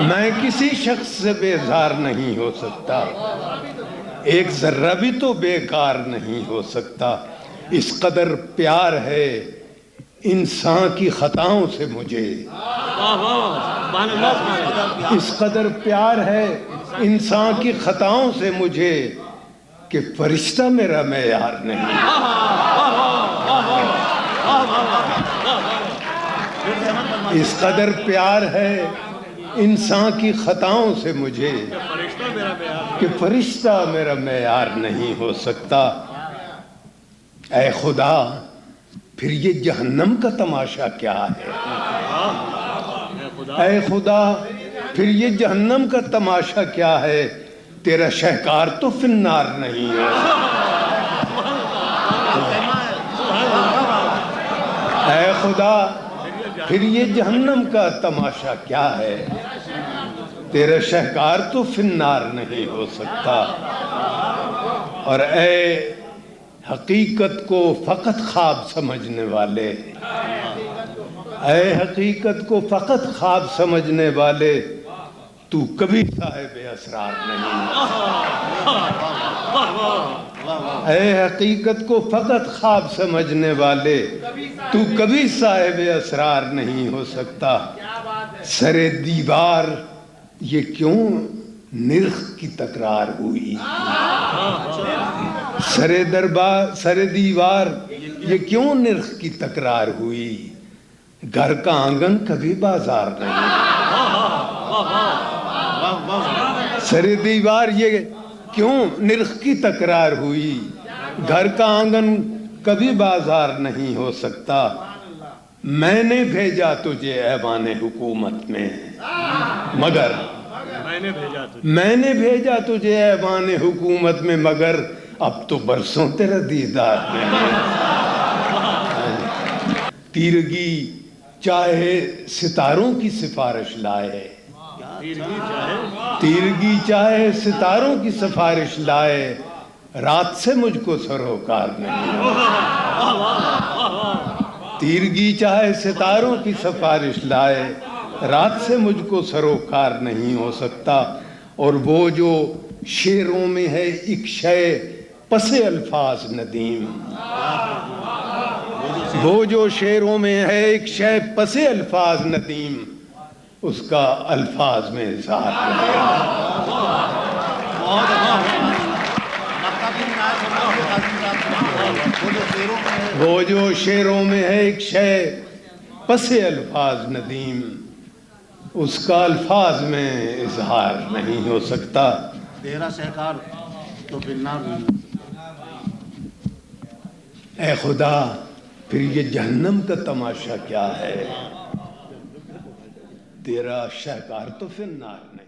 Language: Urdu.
میں کسی شخص سے بیزار نہیں ہو سکتا، ایک ذرہ بھی تو بیکار نہیں ہو سکتا۔ اس قدر پیار ہے انسان کی خطاؤں سے مجھے، اس قدر پیار ہے انسان کی خطاؤں سے مجھے کہ فرشتہ میرا معیار نہیں۔ اس قدر پیار ہے انسان کی خطاؤں سے مجھے کہ فرشتہ میرا معیار نہیں ہو سکتا۔ اے خدا پھر یہ جہنم کا تماشا کیا ہے؟ اے خدا پھر یہ جہنم کا تماشا کیا ہے؟ تیرا شہکار تو فی النار نہیں ہے۔ اے خدا پھر یہ جہنم کا تماشا کیا ہے؟ تیرا شہکار تو فی النار نہیں ہو سکتا۔ اور اے حقیقت کو فقط خواب سمجھنے والے، اے حقیقت کو فقط خواب سمجھنے والے، تو کبھی صاحب اسرار نہیں۔ اے حقیقت کو فقط خواب سمجھنے والے، تو کبھی صاحب اسرار نہیں ہو سکتا۔ سر دیوار یہ کیوں نرخ کی تکرار ہوئی؟ سر دیوار یہ کیوں نرخ کی تکرار ہوئی؟ گھر کا آنگن کبھی بازار نہیں۔ سر دیوار یہ کیوں نرخ کی تکرار ہوئی؟ گھر کا آنگن کبھی بازار نہیں ہو سکتا۔ میں نے بھیجا تجھے ایوان حکومت میں مگر، میں نے بھیجا تجھے ایوان حکومت میں مگر اب تو برسوں تیرا دیدار نہیں۔ تیرگی چاہے ستاروں کی سفارش لائے، تیرگی چاہے ستاروں کی سفارش لائے، رات سے مجھ کو سروکار نہیں۔ تیرگی چاہے ستاروں کی سفارش لائے، رات سے مجھ کو سروکار نہیں ہو سکتا۔ اور وہ جو شعروں میں ہے ایک شے پس الفاظ ندیم، وہ جو شعروں میں ہے ایک شے پس الفاظ ندیم، اس کا الفاظ میں اظہار نہیں۔ وہ جو شعروں میں ہے ایک شے پس الفاظ ندیم، اس کا الفاظ میں اظہار نہیں ہو سکتا۔ تیرا شہکار تو فی النار نہیں۔ اے خدا پھر یہ جہنم کا تماشا کیا ہے؟ تیرا شہکار تو فی النار نہیں۔